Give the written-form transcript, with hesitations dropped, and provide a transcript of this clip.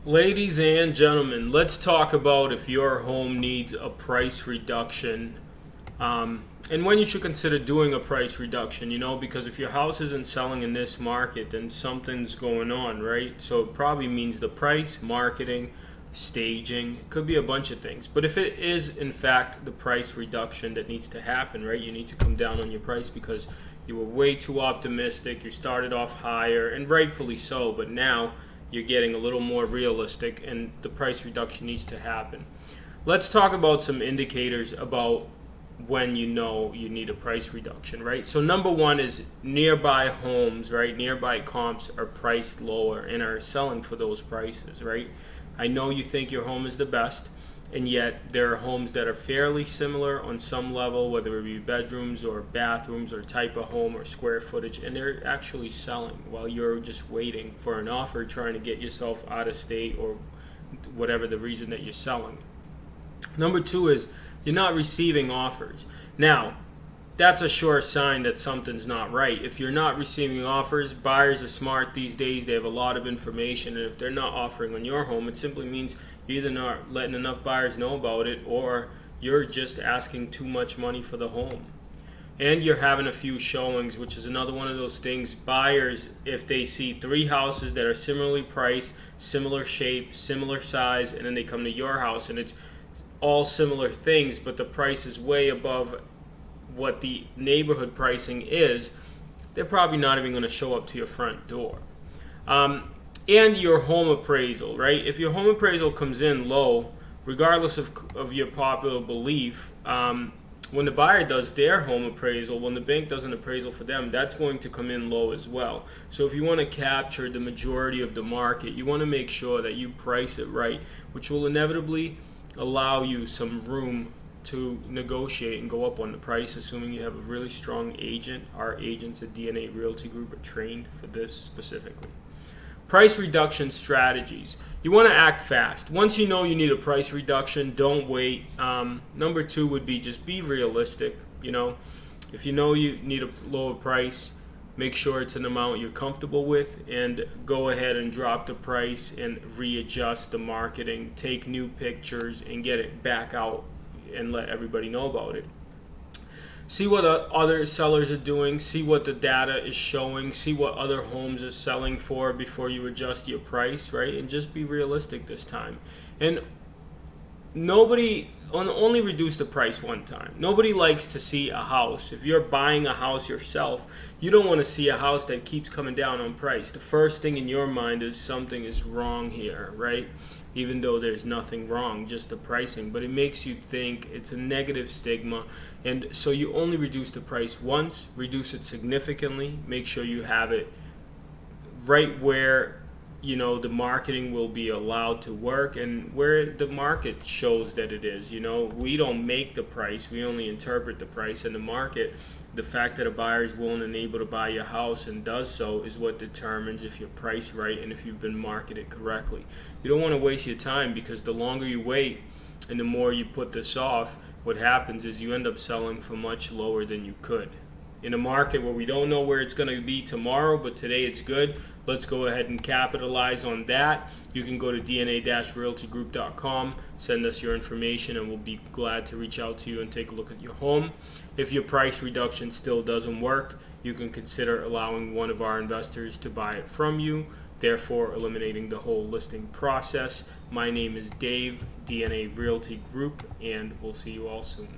Ladies and gentlemen, let's talk about if your home needs a price reduction, and when you should consider doing a price reduction, because if your house isn't selling in this market, then something's going on, right? So it probably means the price, marketing, staging, it could be a bunch of things. But if it is, in fact, the price reduction that needs to happen, right, you need to come down on your price because you were way too optimistic, you started off higher, and rightfully so, but now you're getting a little more realistic and the price reduction needs to happen. Let's talk about some indicators about when you know you need a price reduction, right? So number one is nearby homes, right? Nearby comps are priced lower and are selling for those prices, right? I know you think your home is the best, and yet there are homes that are fairly similar on some level, whether it be bedrooms or bathrooms or type of home or square footage, and they're actually selling while you're just waiting for an offer, trying to get yourself out of state or whatever the reason that you're selling. Number two is you're not receiving offers. Now, that's a sure sign that something's not right. If you're not receiving offers, buyers are smart these days. They have a lot of information, and if they're not offering on your home, it simply means you're either not letting enough buyers know about it or you're just asking too much money for the home. And you're having a few showings, which is another one of those things. Buyers, if they see three houses that are similarly priced, similar shape, similar size, and then they come to your house and it's all similar things, but the price is way above what the neighborhood pricing is, they're probably not even going to show up to your front door. And your home appraisal, right? If your home appraisal comes in low, regardless of your popular belief, when the buyer does their home appraisal, when the bank does an appraisal for them, that's going to come in low as well. So if you want to capture the majority of the market, you want to make sure that you price it right, which will inevitably allow you some room to negotiate and go up on the price, assuming you have a really strong agent. Our agents at DNA Realty Group are trained for this specifically. Price reduction strategies. You want to act fast. Once you know you need a price reduction, don't wait. Number two would be just be realistic. If you know you need a lower price, make sure it's an amount you're comfortable with, and go ahead and drop the price and readjust the marketing, take new pictures and get it back out and let everybody know about it. See what other sellers are doing, see what the data is showing, see what other homes are selling for before you adjust your price, right? And just be realistic this time. And only reduce the price one time. Nobody likes to see a house. If you're buying a house yourself, you don't want to see a house that keeps coming down on price. The first thing in your mind is something is wrong here, right? Even though there's nothing wrong, just the pricing. But it makes you think, it's a negative stigma. And so you only reduce the price once, reduce it significantly, make sure you have it right where the marketing will be allowed to work and where the market shows that it is. We don't make the price, we only interpret the price. In the market, the fact that a buyer is willing and able to buy your house and does so is what determines if you're priced right and if you've been marketed correctly. You don't want to waste your time, because the longer you wait and the more you put this off, what happens is you end up selling for much lower than you could. In a market where we don't know where it's going to be tomorrow, but today it's good, let's go ahead and capitalize on that. You can go to dna-realtygroup.com, send us your information, and we'll be glad to reach out to you and take a look at your home. If your price reduction still doesn't work, you can consider allowing one of our investors to buy it from you, therefore eliminating the whole listing process. My name is Dave, DNA Realty Group, and we'll see you all soon.